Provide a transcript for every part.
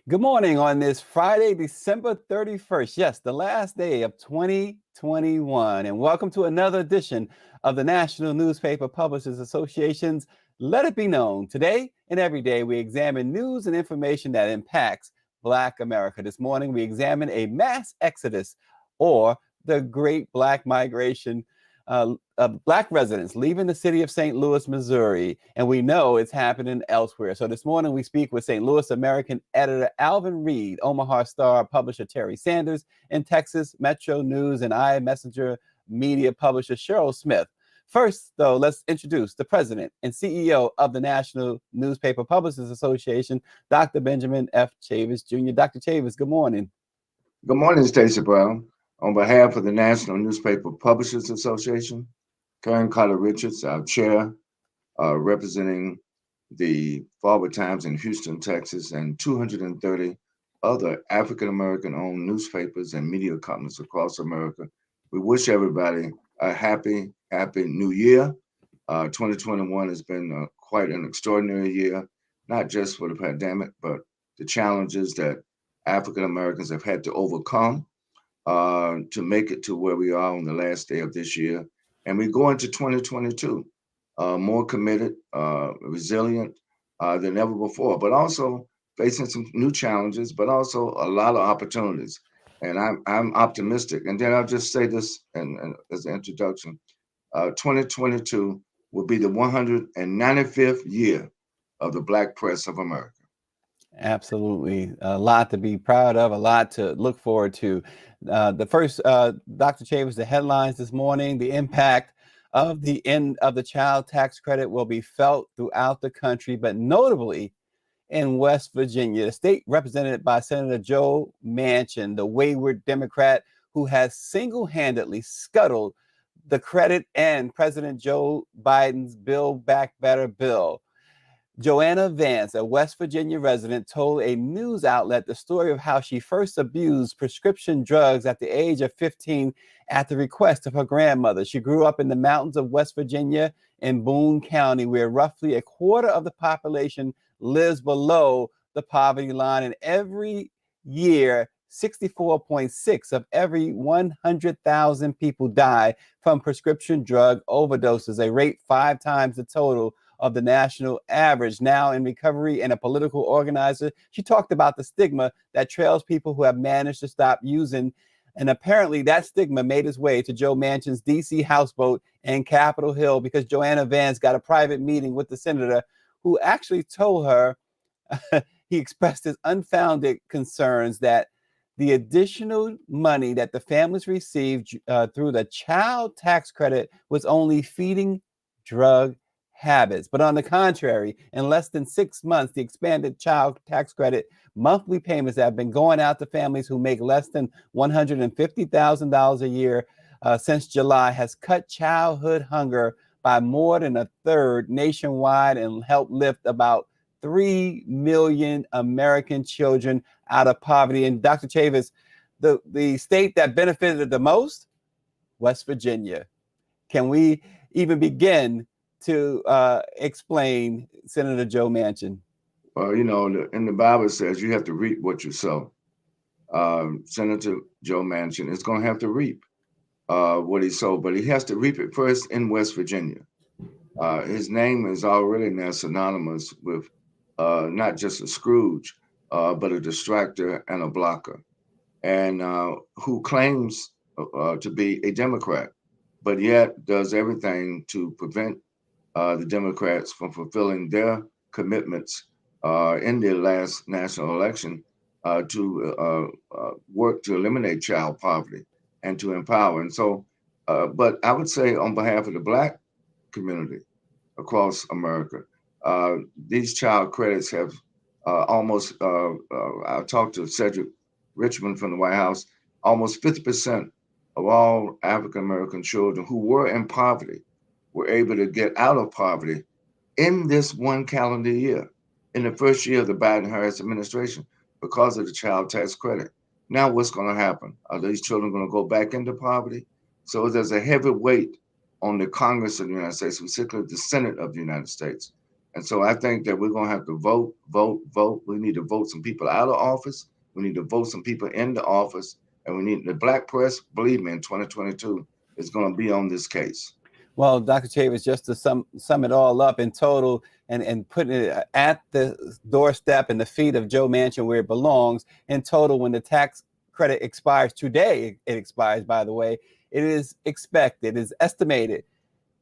Good morning on this Friday, December 31st. Yes, the last day of 2021. And welcome to another edition of the National Newspaper Publishers Association's Let It Be Known. Today and every day, we examine news and information that impacts Black America. This morning, we examine a mass exodus or the Great Black Migration of Black residents leaving the city of St. Louis, Missouri, and we know it's happening elsewhere. So this morning we speak with St. Louis American editor Alvin Reid, Omaha Star publisher Terry Sanders, and Texas Metro News and iMessenger media publisher Cheryl Smith. First, though, let's introduce the president and CEO of the National Newspaper Publishers Association, Dr. Benjamin F. Chavis Jr. Dr. Chavis, good morning. Good morning, Stacey Brown. On behalf of the National Newspaper Publishers Association, Karen Carter Richards, our chair, representing the Forward Times in Houston, Texas, and 230 other African American owned newspapers and media companies across America. We wish everybody a happy new year. 2021 has been quite an extraordinary year, not just for the pandemic, but the challenges that African Americans have had to overcome to make it to where we are on the last day of this year. And we go into 2022 more committed, resilient than ever before, but also facing some new challenges, but also a lot of opportunities. And I'm optimistic. And then I'll just say this and as an introduction, 2022 will be the 195th year of the Black Press of America. Absolutely. A lot to be proud of, a lot to look forward to. The first, Dr. Chavis, the headlines this morning, the impact of the end of the child tax credit will be felt throughout the country, but notably in West Virginia, the state represented by Senator Joe Manchin, the wayward Democrat who has single-handedly scuttled the credit and President Joe Biden's Build Back Better bill. Joanna Vance, a West Virginia resident, told a news outlet the story of how she first abused prescription drugs at the age of 15 at the request of her grandmother. She grew up in the mountains of West Virginia in Boone County, where roughly a quarter of the population lives below the poverty line. And every year, 64.6 of every 100,000 people die from prescription drug overdoses, a rate 5 times the total of the national average. Now in recovery and a political organizer, she talked about the stigma that trails people who have managed to stop using. And apparently that stigma made its way to Joe Manchin's DC houseboat in Capitol Hill because Joanna Vance got a private meeting with the senator who actually told her he expressed his unfounded concerns that the additional money that the families received through the child tax credit was only feeding drug habits. But on the contrary, in less than 6 months, the expanded child tax credit monthly payments that have been going out to families who make less than $150,000 a year since July has cut childhood hunger by more than a third nationwide and helped lift about 3 million American children out of poverty. And Dr. Chavis, the state that benefited the most, West Virginia. Can we even begin to explain Senator Joe Manchin? Well, in the Bible says you have to reap what you sow. Senator Joe Manchin is going to have to reap what he sowed, but he has to reap it first in West Virginia. His name is already now synonymous with not just a Scrooge, but a distractor and a blocker, and who claims to be a Democrat, but yet does everything to prevent the Democrats from fulfilling their commitments in their last national election to work to eliminate child poverty and to empower. And so, but I would say on behalf of the Black community across America, these child credits have almost, I talked to Cedric Richmond from the White House, almost 50% of all African American children who were in poverty were able to get out of poverty in this one calendar year, in the first year of the Biden-Harris administration, because of the child tax credit. Now what's going to happen? Are these children going to go back into poverty? So there's a heavy weight on the Congress of the United States, particularly the Senate of the United States, And so I think that we're going to have to vote, vote, vote. We need to vote some people out of office. We need to vote some people into office. And we need the black press, believe me, in 2022 is going to be on this case. Well, Dr. Chavis, just to sum it all up in total and putting it at the doorstep and the feet of Joe Manchin where it belongs, in total, when the tax credit expires today, it expires, by the way, it is estimated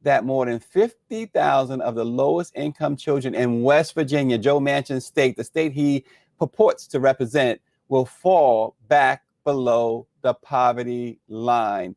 that more than 50,000 of the lowest income children in West Virginia, Joe Manchin's state, the state he purports to represent, will fall back below the poverty line.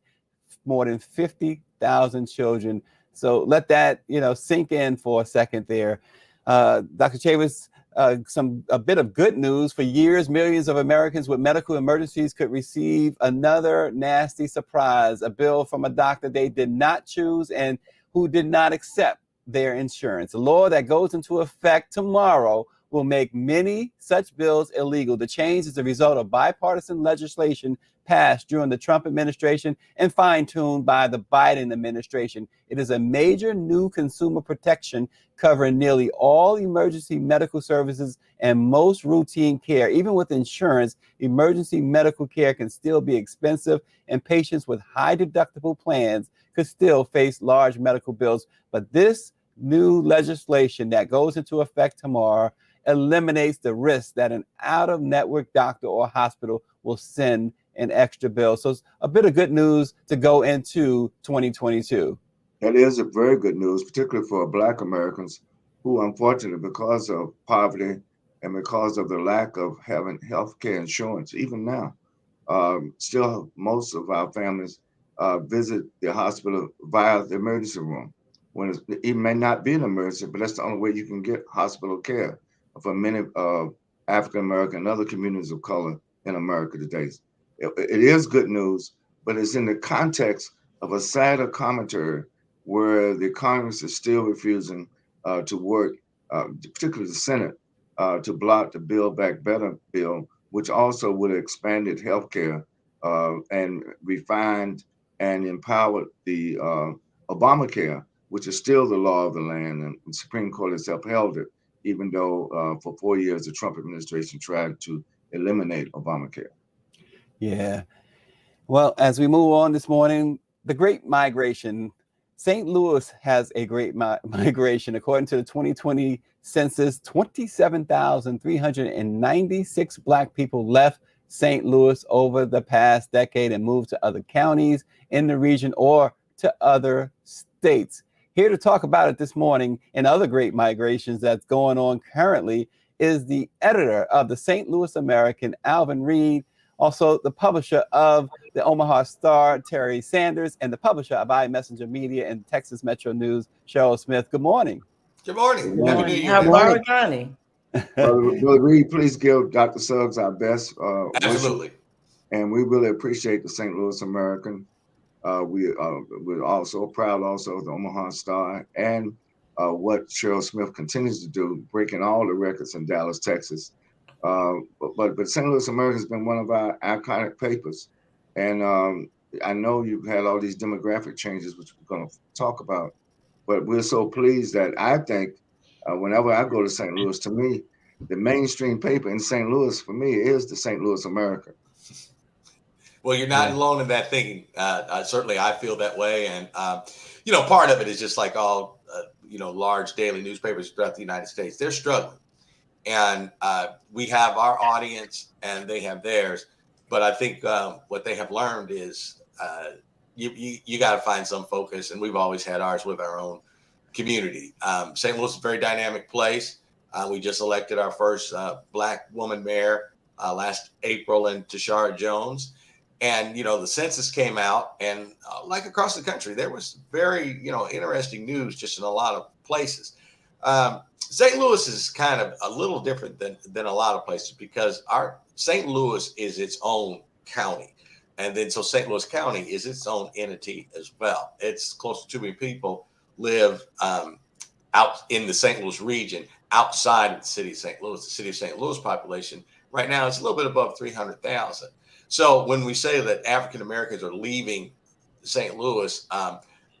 More than 50,000 children. So let that, sink in for a second there. Dr. Chavis, a bit of good news. For years, millions of Americans with medical emergencies could receive another nasty surprise, a bill from a doctor they did not choose and who did not accept their insurance. A law that goes into effect tomorrow will make many such bills illegal. The change is a result of bipartisan legislation passed during the Trump administration and fine-tuned by the Biden administration. It is a major new consumer protection covering nearly all emergency medical services and most routine care. Even with insurance, emergency medical care can still be expensive, and patients with high deductible plans could still face large medical bills. But this new legislation that goes into effect tomorrow eliminates the risk that an out-of-network doctor or hospital will send an extra bill. So it's a bit of good news to go into 2022. That is a very good news, particularly for Black Americans who, unfortunately, because of poverty and because of the lack of having health care insurance, even now, still most of our families visit the hospital via the emergency room. When it may not be an emergency, but that's the only way you can get hospital care for many African American and other communities of color in America today. It is good news, but it's in the context of a sadder commentary where the Congress is still refusing to work, particularly the Senate, to block the Build Back Better bill, which also would have expanded healthcare and refined and empowered the Obamacare, which is still the law of the land, and the Supreme Court has upheld it, even though for 4 years the Trump administration tried to eliminate Obamacare. Yeah. Well, as we move on this morning, the Great Migration. St. Louis has a great migration. According to the 2020 census, 27,396 Black people left St. Louis over the past decade and moved to other counties in the region or to other states. Here to talk about it this morning and other great migrations that's going on currently is the editor of the St. Louis American, Alvin Reid, also the publisher of the Omaha Star, Terry Sanders, and the publisher of iMessenger Media and Texas Metro News, Cheryl Smith. Good morning. Good morning. Good morning. Happy New Year. How are Johnny? Brother Reid, please give Dr. Suggs our best Absolutely. wishes. And we really appreciate the St. Louis American. We're also proud also of the Omaha Star and what Cheryl Smith continues to do, breaking all the records in Dallas, Texas. But St. Louis American has been one of our iconic papers. And I know you've had all these demographic changes, which we're going to talk about. But we're so pleased that I think whenever I go to St. Louis, to me, the mainstream paper in St. Louis, for me, is the St. Louis American. Well, you're not alone in that thinking. Certainly, I feel that way. And, part of it is just like all, large daily newspapers throughout the United States. They're struggling. And we have our audience and they have theirs. But I think what they have learned is you got to find some focus. And we've always had ours with our own community. St. Louis is a very dynamic place. We just elected our first Black woman mayor last April in Tashara Jones. And, the census came out and like across the country, there was very, interesting news just in a lot of places. St. Louis is kind of a little different than a lot of places because our St. Louis is its own county. And then so St. Louis County is its own entity as well. It's close to 2 million people live out in the St. Louis region outside of the city of St. Louis. The city of St. Louis population right now is a little bit above 300,000. So when we say that African Americans are leaving St. Louis,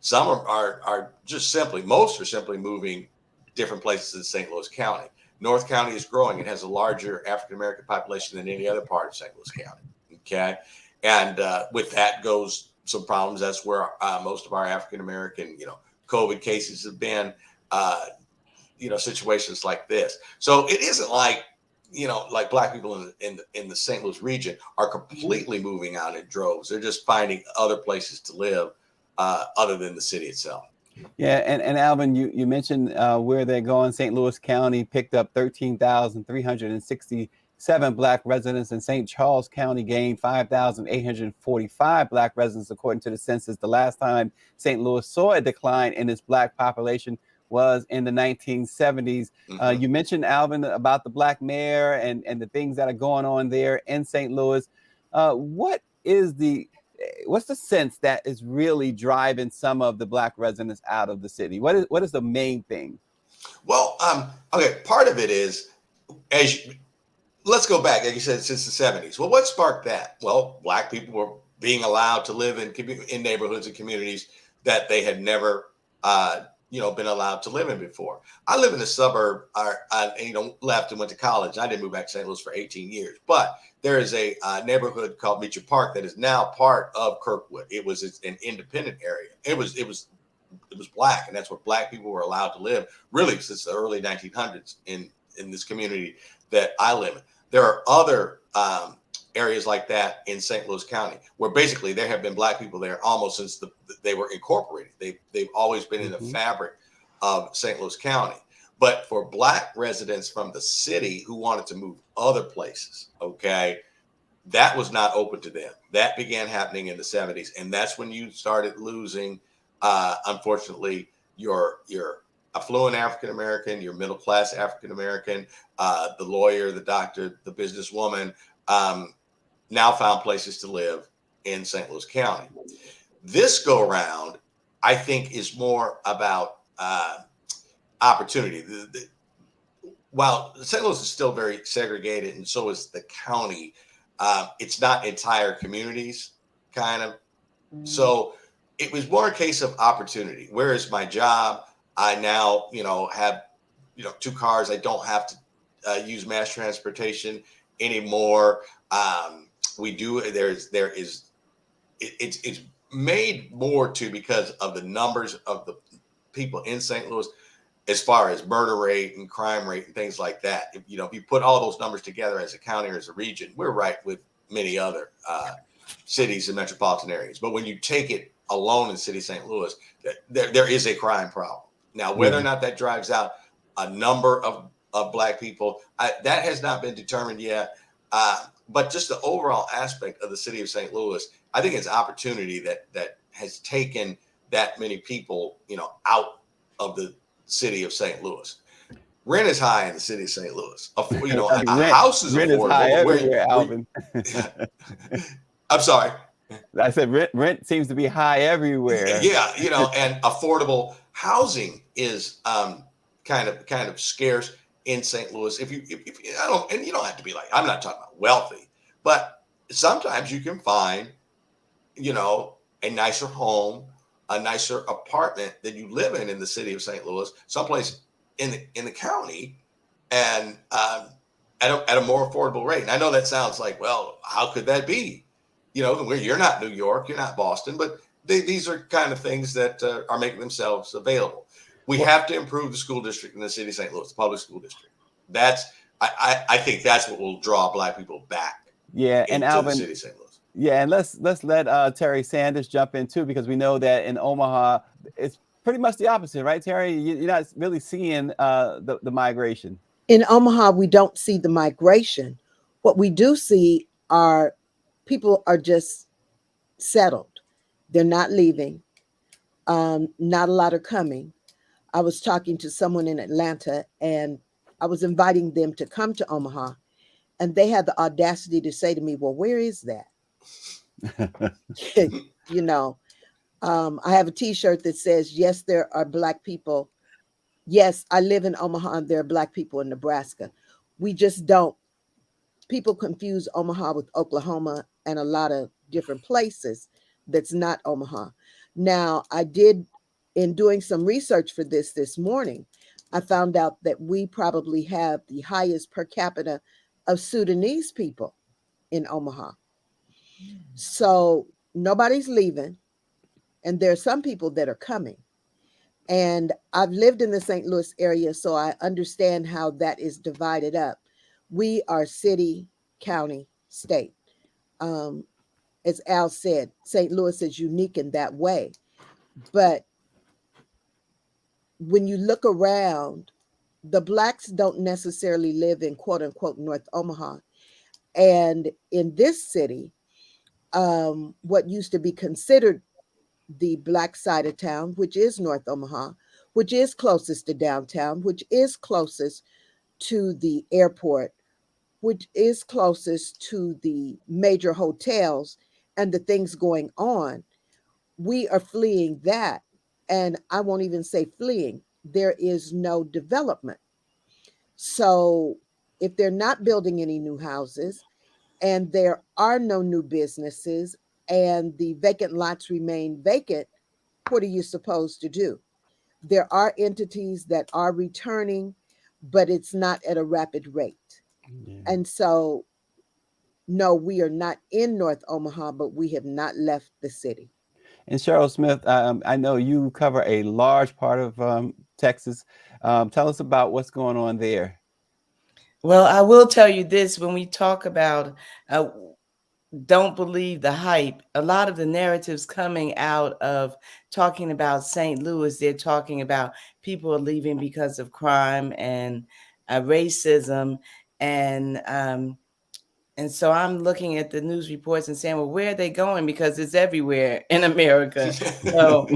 some are just most are simply moving different places in St. Louis County. North County is growing. It has a larger African-American population than any other part of St. Louis County. Okay. And with that goes some problems. That's where most of our African-American, COVID cases have been, situations like this. So it isn't like, like Black people in the St. Louis region are completely moving out in droves. They're just finding other places to live other than the city itself. Yeah, and Alvin, you mentioned where they're going. St. Louis County picked up 13,367 Black residents, and St. Charles County gained 5,845 Black residents, according to the census. The last time St. Louis saw a decline in its Black population was in the 1970s. Mm-hmm. You mentioned, Alvin, about the Black mayor and the things that are going on there in St. Louis. What's the sense that is really driving some of the Black residents out of the city? What is the main thing? Well, okay, part of it is, let's go back, like you said, since the 70s. Well, what sparked that? Well, Black people were being allowed to live in neighborhoods and communities that they had never been allowed to live in before. I live in a suburb, left and went to college. I didn't move back to St. Louis for 18 years, but there is a neighborhood called Meacham Park that is now part of Kirkwood. It's an independent area. It was Black, and that's where Black people were allowed to live really since the early 1900s in this community that I live in. There are other areas like that in St. Louis County, where basically there have been Black people there almost since they were incorporated. They've always been in the fabric of St. Louis County. But for Black residents from the city who wanted to move other places, okay, that was not open to them. That began happening in the 70s, and that's when you started losing, unfortunately, your affluent African American, your middle class African American, the lawyer, the doctor, the businesswoman. Now found places to live in St. Louis County. This go around, I think, is more about opportunity. While St. Louis is still very segregated, and so is the county, it's not entire communities, kind of. So it was more a case of opportunity. Where is my job? I now, have, 2 cars. I don't have to use mass transportation anymore. It's made more to because of the numbers of the people in St. Louis, as far as murder rate and crime rate and things like that. If you put all those numbers together as a county or as a region, we're right with many other cities and metropolitan areas. But when you take it alone in the city of St. Louis, there is a crime problem. Now, whether or not that drives out a number of Black people, that has not been determined yet. But just the overall aspect of the city of St. Louis, I think it's opportunity that has taken that many people, out of the city of St. Louis. Rent is high in the city of St. Louis. A house is rent affordable. Is high everywhere, Alvin. I'm sorry. I said rent seems to be high everywhere. Yeah, and affordable housing is kind of scarce in St. Louis. If you don't have to be like, I'm not talking about wealthy, but sometimes you can find, a nicer home, a nicer apartment that you live in the city of St. Louis, someplace in the county, and at a more affordable rate. And I know that sounds like, well, how could that be? Where you're not New York, you're not Boston, but these are kind of things that are making themselves available. We have to improve the school district in the city of St. Louis, the public school district. I think that's what will draw Black people back. Yeah, and Alvin, the city of St. Louis. Yeah, and let's let Terry Sanders jump in too, because we know that in Omaha it's pretty much the opposite, right, Terry? You're not really seeing the migration. In Omaha, we don't see the migration. What we do see are people are just settled. They're not leaving. Not a lot are coming. I was talking to someone in Atlanta, and I was inviting them to come to Omaha, and they had the audacity to say to me, well, where is that? I have a T-shirt that says, yes, there are Black people. Yes, I live in Omaha, and there are Black people in Nebraska. We just don't. People confuse Omaha with Oklahoma and a lot of different places that's not Omaha. Now, I did, in doing some research for this morning, I found out that we probably have the highest per capita of Sudanese people in Omaha. So nobody's leaving, and there are some people that are coming. And I've lived in the St. Louis area, so I understand how that is divided up. We are city, county, state. Um, as Al said, St. Louis is unique in that way. But when you look around, the Blacks don't necessarily live in quote unquote North Omaha. And in this city, what used to be considered the Black side of town, which is North Omaha, which is closest to downtown, which is closest to the airport, which is closest to the major hotels and the things going on, we are fleeing that. And I won't even say fleeing, there is no development. So if they're not building any new houses and there are no new businesses and the vacant lots remain vacant, what are you supposed to do? There are entities that are returning, but it's not at a rapid rate. Yeah. And so, no, we are not in North Omaha, but we have not left the city. And Cheryl Smith, I know you cover a large part of Texas. Tell us about what's going on there. Well, I will tell you this: when we talk about don't believe the hype, a lot of the narratives coming out of talking about St. Louis, they're talking about people are leaving because of crime and racism, and so I'm looking at the news reports and saying, well, where are they going? Because it's everywhere in America. So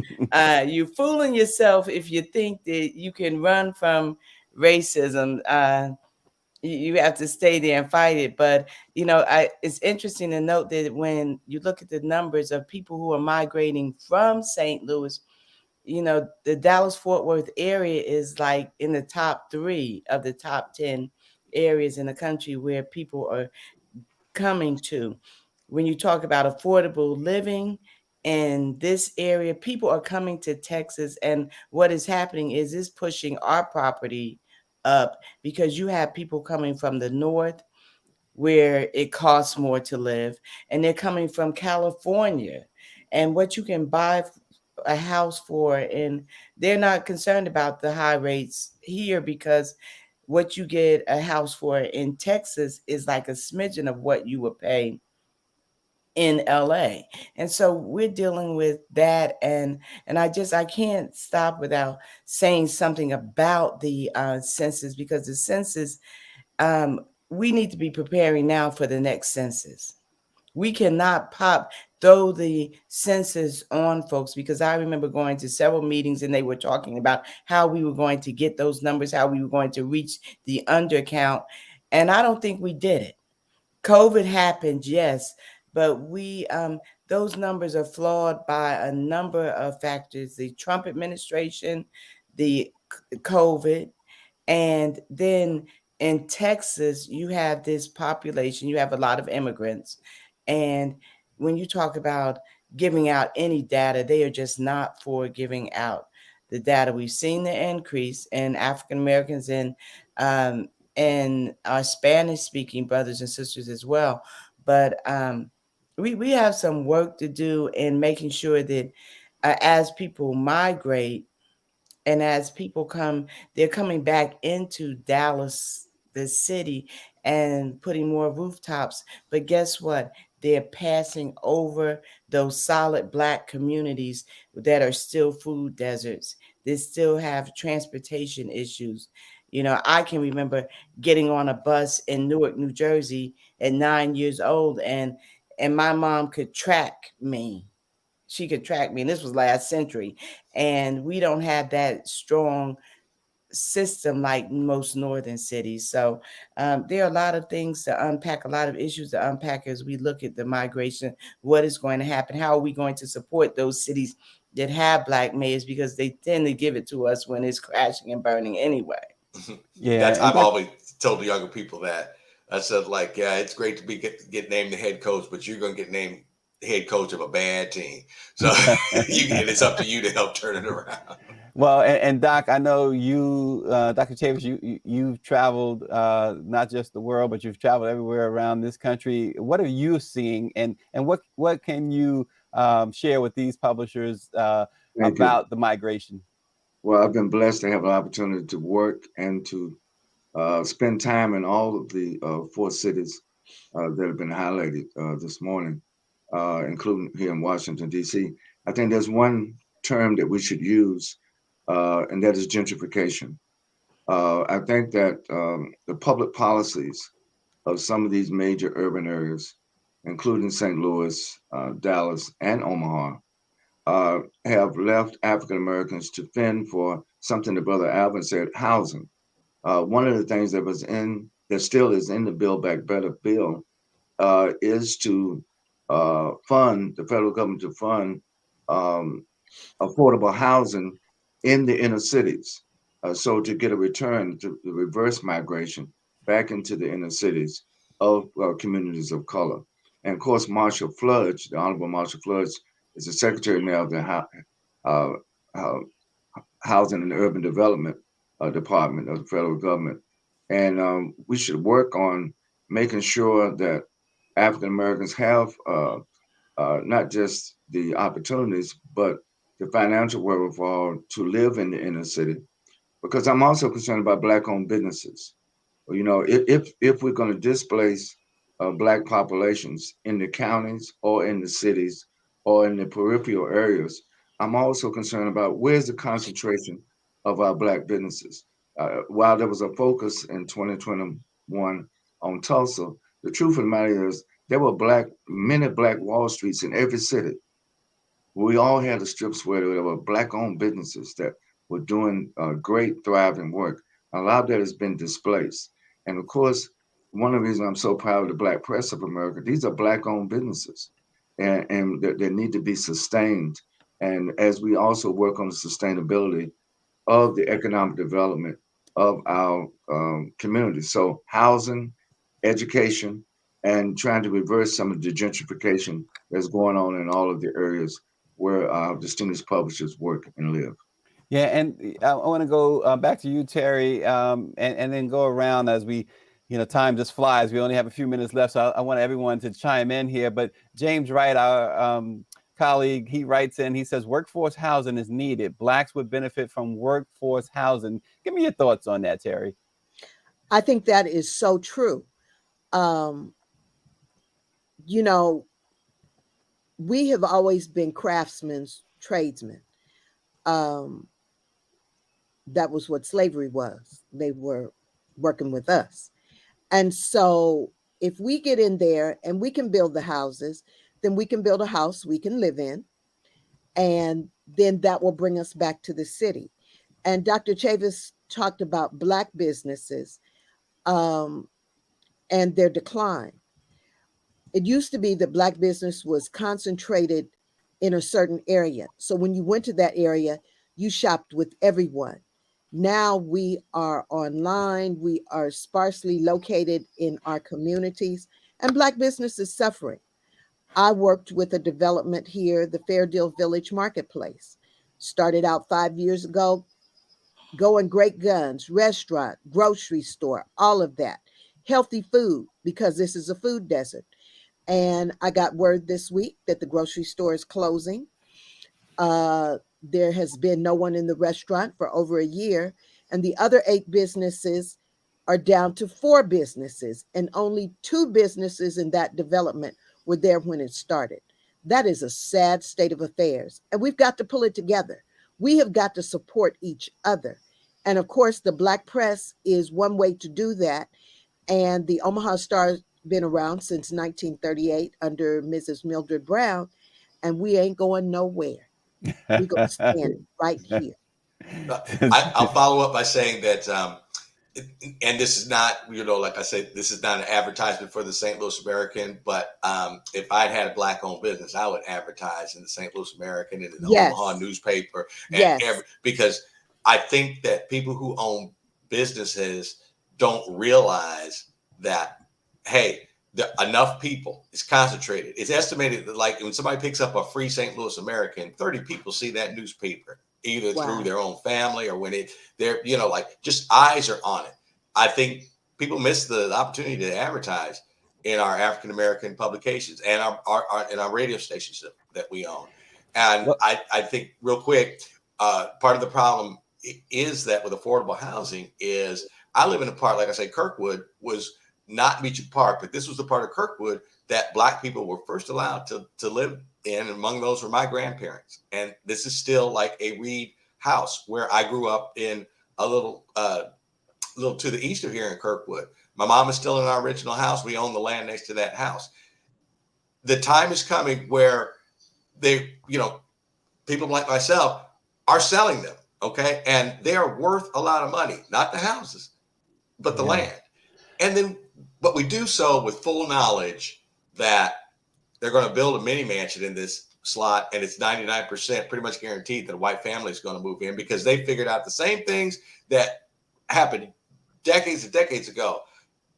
you're fooling yourself if you think that you can run from racism. You have to stay there and fight it. But, you know, it's interesting to note that when you look at the numbers of people who are migrating from St. Louis, you know, the Dallas-Fort Worth area is like in the top 3 of the top 10 areas in the country where people are coming to. When you talk about affordable living in this area, people are coming to Texas, and what is happening is it's pushing our property up because you have people coming from the north where it costs more to live, and they're coming from California, and what you can buy a house for, and they're not concerned about the high rates here because what you get a house for in Texas is like a smidgen of what you would pay in LA. And so we're dealing with that. And I can't stop without saying something about the census, because the census, we need to be preparing now for the next census. We cannot throw the census on folks, because I remember going to several meetings and they were talking about how we were going to get those numbers, how we were going to reach the undercount. And I don't think we did it. COVID happened, yes, but those numbers are flawed by a number of factors: the Trump administration, the COVID, and then in Texas, you have this population, you have a lot of immigrants. And when you talk about giving out any data, they are just not for giving out the data. We've seen the increase in African Americans and our Spanish speaking brothers and sisters as well. But we have some work to do in making sure that as people migrate, and as people come, they're coming back into Dallas, the city, and putting more rooftops. But guess what? They're passing over those solid Black communities that are still food deserts. They still have transportation issues. You know, I can remember getting on a bus in Newark, New Jersey at 9 years old, and my mom could track me. She could track me, and this was last century. And we don't have that strong system like most northern cities. So there are a lot of things to unpack, a lot of issues to unpack as we look at the migration. What is going to happen? How are we going to support those cities that have Black mayors, because they tend to give it to us when it's crashing and burning anyway. Yeah, I've always told the younger people that. I said, like, yeah, it's great to get named the head coach, but you're going to get named the head coach of a bad team. So it's up to you to help turn it around. Well, and Doc, I know you, Dr. Chavis, you've traveled not just the world, but you've traveled everywhere around this country. What are you seeing, and what can you share with these publishers Thank you. about the migration? Well, I've been blessed to have an opportunity to work and to spend time in all of the 4 cities that have been highlighted this morning, including here in Washington, D.C. I think there's one term that we should use, and that is gentrification. I think that the public policies of some of these major urban areas, including St. Louis, Dallas, and Omaha, have left African Americans to fend for something that Brother Alvin said, housing. One of the things that still is in the Build Back Better bill is to fund the federal government to fund affordable housing in the inner cities. So to get a return to the reverse migration back into the inner cities of communities of color. And of course, Marshall Fludge, the Honorable Marshall Fludge, is the Secretary now of the Housing and Urban Development Department of the federal government. And we should work on making sure that African Americans have not just the opportunities, but the financial wherewithal to live in the inner city. Because I'm also concerned about Black-owned businesses. You know, if we're going to displace Black populations in the counties or in the cities or in the peripheral areas, I'm also concerned about where's the concentration of our Black businesses. While there was a focus in 2021 on Tulsa, the truth of the matter is there were many Black Wall Streets in every city. We all had a strips where there were Black-owned businesses that were doing great, thriving work. A lot of that has been displaced. And of course, one of the reasons I'm so proud of the Black press of America, these are Black-owned businesses, and they need to be sustained. And as we also work on the sustainability of the economic development of our community. So housing, education, and trying to reverse some of the gentrification that's going on in all of the areas where our distinguished publishers work and live. Yeah, and I want to go back to you, Terry, and then go around as we, time just flies. We only have a few minutes left, so I want everyone to chime in here. But James Wright, our colleague, he writes in, he says, workforce housing is needed. Blacks would benefit from workforce housing. Give me your thoughts on that, Terry. I think that is so true. We have always been craftsmen, tradesmen. That was what slavery was. They were working with us. And so if we get in there and we can build the houses, then we can build a house we can live in. And then that will bring us back to the city. And Dr. Chavis talked about Black businesses and their decline. It used to be that Black business was concentrated in a certain area. So when you went to that area, you shopped with everyone. Now we are online, we are sparsely located in our communities, and Black business is suffering. I worked with a development here, the Fairdale Village Marketplace. Started out 5 years ago, going great guns, restaurant, grocery store, all of that. Healthy food, because this is a food desert. And I got word this week that the grocery store is closing. There has been no one in the restaurant for over a year, and the other 8 businesses are down to 4 businesses, and only 2 businesses in that development were there when it started. That is a sad state of affairs, and we've got to pull it together. We have got to support each other. And of course, the Black press is one way to do that. And the Omaha Star's been around since 1938 under Mrs. Mildred Brown, and we ain't going nowhere. We're going to stand right here. I'll follow up by saying that, and this is not, like I said, this is not an advertisement for the St. Louis American, but if I'd had a Black-owned business, I would advertise in the St. Louis American and in the Omaha newspaper, and because I think that people who own businesses don't realize that, hey, enough people, it's concentrated. It's estimated that, like, when somebody picks up a free St. Louis American, 30 people see that newspaper either Wow. through their own family or when they're, like just eyes are on it. I think people miss the opportunity to advertise in our African American publications and our radio stations that we own. And Well, I think real quick, part of the problem is that with affordable housing is I live in a part, like I say, Kirkwood was not Beach Park, but this was the part of Kirkwood that Black people were first allowed to live in. And among those were my grandparents. And this is still like a Reid house where I grew up in a little to the east of here in Kirkwood. My mom is still in our original house. We own the land next to that house. The time is coming where people like myself are selling them. Okay. And they are worth a lot of money, not the houses, but the land. But we do so with full knowledge that they're going to build a mini mansion in this slot, and it's 99% pretty much guaranteed that a white family is going to move in because they figured out the same things that happened decades and decades ago.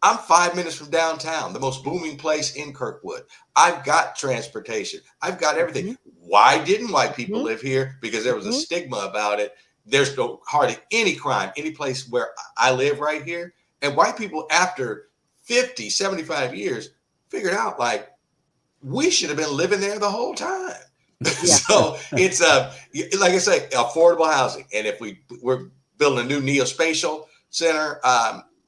I'm 5 minutes from downtown, the most booming place in Kirkwood. I've got transportation. I've got everything. Mm-hmm. Why didn't white people live here? Because there was a stigma about it. There's hardly any crime, any place where I live right here. And white people, after 50, 75 years, figured out like we should have been living there the whole time. Yeah. So it's like I say, affordable housing. And if we're building a new neospatial center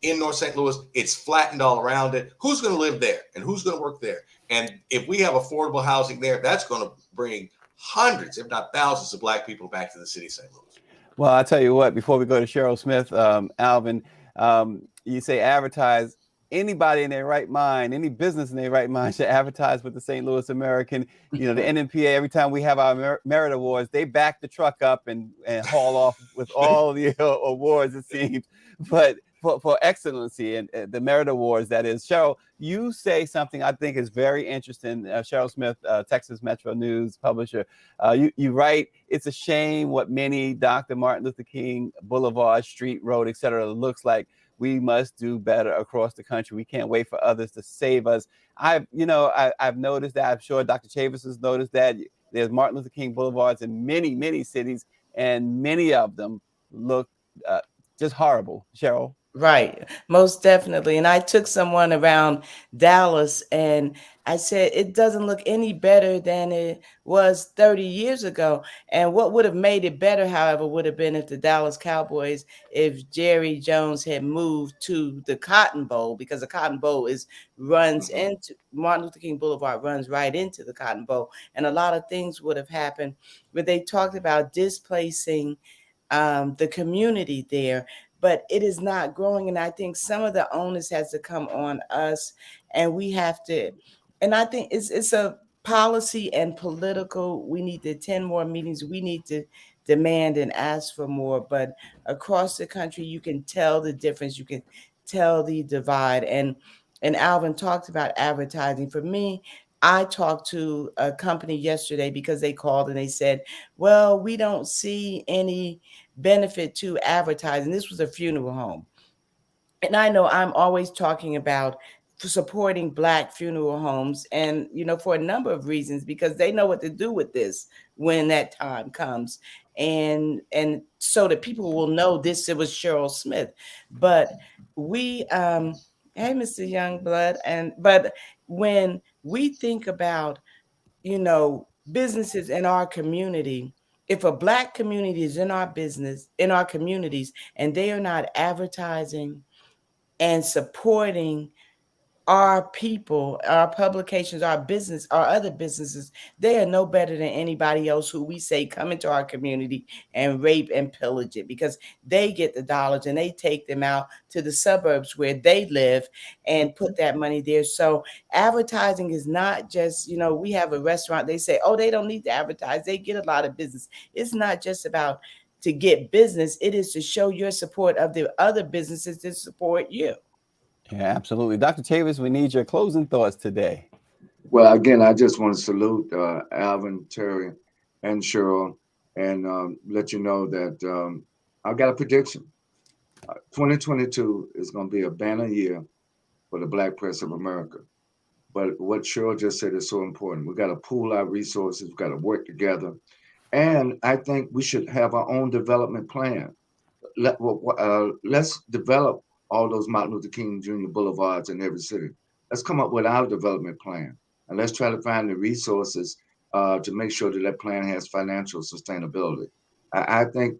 in North St. Louis, it's flattened all around it. Who's going to live there and who's going to work there? And if we have affordable housing there, that's going to bring hundreds, if not thousands, of Black people back to the city of St. Louis. Well, I'll tell you what, before we go to Cheryl Smith, Alvin, you say advertise. Anybody in their right mind, any business in their right mind should advertise with the St. Louis American. The NMPA, every time we have our merit awards, they back the truck up and haul off with all the awards, it seems. But for excellency and the merit awards, that is. Cheryl, you say something I think is very interesting. Cheryl Smith, Texas Metro News publisher, you write, it's a shame what many Dr. Martin Luther King Boulevard, Street, Road, etc. looks like. We must do better across the country. We can't wait for others to save us. I've noticed that. I'm sure Dr. Chavis has noticed that. There's Martin Luther King Boulevards in many, many cities, and many of them look just horrible. Cheryl? Right, most definitely. And I took someone around Dallas and I said, it doesn't look any better than it was 30 years ago. And what would have made it better, however, would have been if the Dallas Cowboys, if Jerry Jones had moved to the Cotton Bowl, because the Cotton Bowl runs into Martin Luther King Boulevard, runs right into the Cotton Bowl. And a lot of things would have happened. But they talked about displacing the community there. But it is not growing. And I think some of the onus has to come on us, and we have to, and I think it's a policy and political. We need to attend more meetings. We need to demand and ask for more. But across the country, you can tell the difference. You can tell the divide. And Alvin talked about advertising. For me, I talked to a company yesterday because they called and they said, well, we don't see any benefit to advertising. This was a funeral home. And I know I'm always talking about supporting Black funeral homes and, for a number of reasons, because they know what to do with this when that time comes. And so that people will know it was Cheryl Smith. But we, hey, Mr. Youngblood, but when we think about, businesses in our community, if a Black community is in our communities, and they are not advertising and supporting our people, our publications, our business, our other businesses, they are no better than anybody else who we say come into our community and rape and pillage it, because they get the dollars and they take them out to the suburbs where they live and put that money there. So advertising is not just, we have a restaurant, they say, oh, they don't need to advertise, they get a lot of business. It's not just about to get business, it is to show your support of the other businesses that support you. Yeah, absolutely. Dr. Chavis, we need your closing thoughts today. Well, again, I just want to salute Alvin, Terry, and Cheryl, and let you know that I've got a prediction. 2022 is going to be a banner year for the Black press of America. But what Cheryl just said is so important. We've got to pool our resources. We've got to work together. And I think we should have our own development plan. Let's develop all those Martin Luther King Jr. boulevards in every city. Let's come up with our development plan, and let's try to find the resources to make sure that that plan has financial sustainability. I think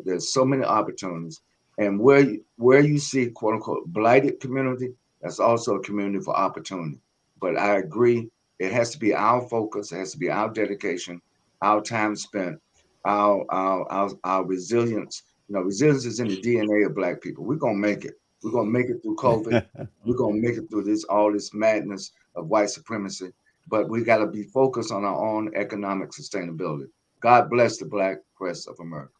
there's so many opportunities, and where you see quote unquote blighted community, that's also a community for opportunity. But I agree, it has to be our focus, it has to be our dedication, our time spent, our resilience. Resilience is in the DNA of Black people. We're gonna make it. We're gonna make it through COVID. We're gonna make it through all this madness of white supremacy. But we got to be focused on our own economic sustainability. God bless the Black press of America.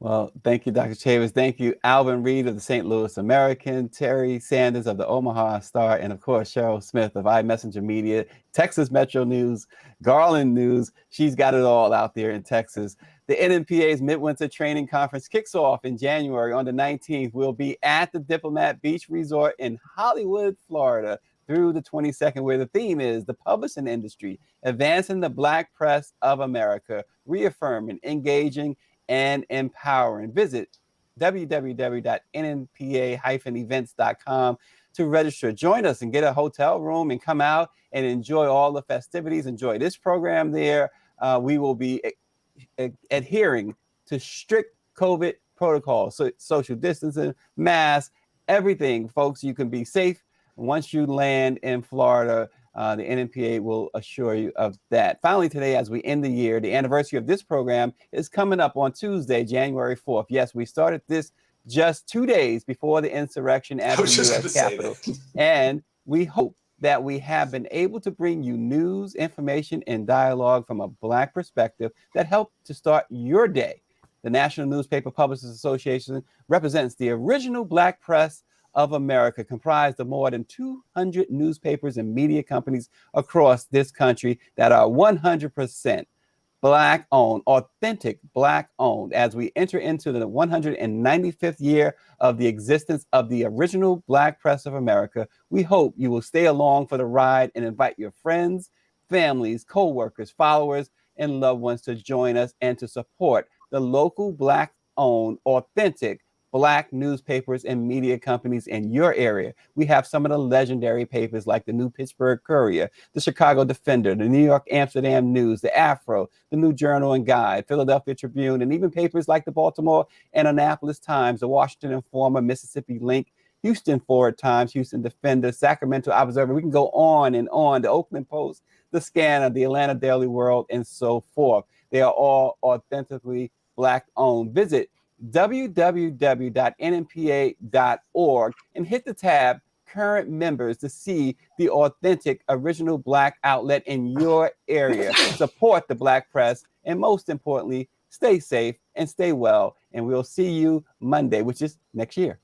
Well, thank you, Dr. Chavis. Thank you, Alvin Reid of the St. Louis American, Terry Sanders of the Omaha Star, and of course, Cheryl Smith of iMessenger Media, Texas Metro News, Garland News. She's got it all out there in Texas. The NNPA's Midwinter Training Conference kicks off in January on the 19th. We'll be at the Diplomat Beach Resort in Hollywood, Florida, through the 22nd, where the theme is the publishing industry, advancing the Black press of America, reaffirming, engaging, and empowering. Visit www.nnpa-events.com to register. Join us and get a hotel room and come out and enjoy all the festivities. Enjoy this program there. We will be adhering to strict COVID protocols, so social distancing, masks, everything, folks. You can be safe once you land in Florida. The NNPA will assure you of that. Finally, today, as we end the year, the anniversary of this program is coming up on Tuesday, January 4th. Yes, we started this just 2 days before the insurrection at the U.S. Capitol. And we hope that we have been able to bring you news, information, and dialogue from a Black perspective that help to start your day. The National Newspaper Publishers Association represents the original Black press of America, comprised of more than 200 newspapers and media companies across this country that are 100% Black owned, authentic Black owned. As we enter into the 195th year of the existence of the original Black press of America, we hope you will stay along for the ride and invite your friends, families, co-workers, followers, and loved ones to join us and to support the local Black owned, authentic Black newspapers and media companies in your area. We have some of the legendary papers like the New Pittsburgh Courier, the Chicago Defender, the New York Amsterdam News, the Afro, the New Journal and Guide, Philadelphia Tribune, and even papers like the Baltimore and Annapolis Times, the Washington Informer, Mississippi Link, Houston Forward Times, Houston Defender, Sacramento Observer. We can go on and on. The Oakland Post, the Scanner, the Atlanta Daily World, and so forth. They are all authentically Black owned. Visit www.nnpa.org and hit the tab Current Members to see the authentic original Black outlet in your area. Support the Black press, and most importantly, stay safe and stay well. And we'll see you Monday, which is next year.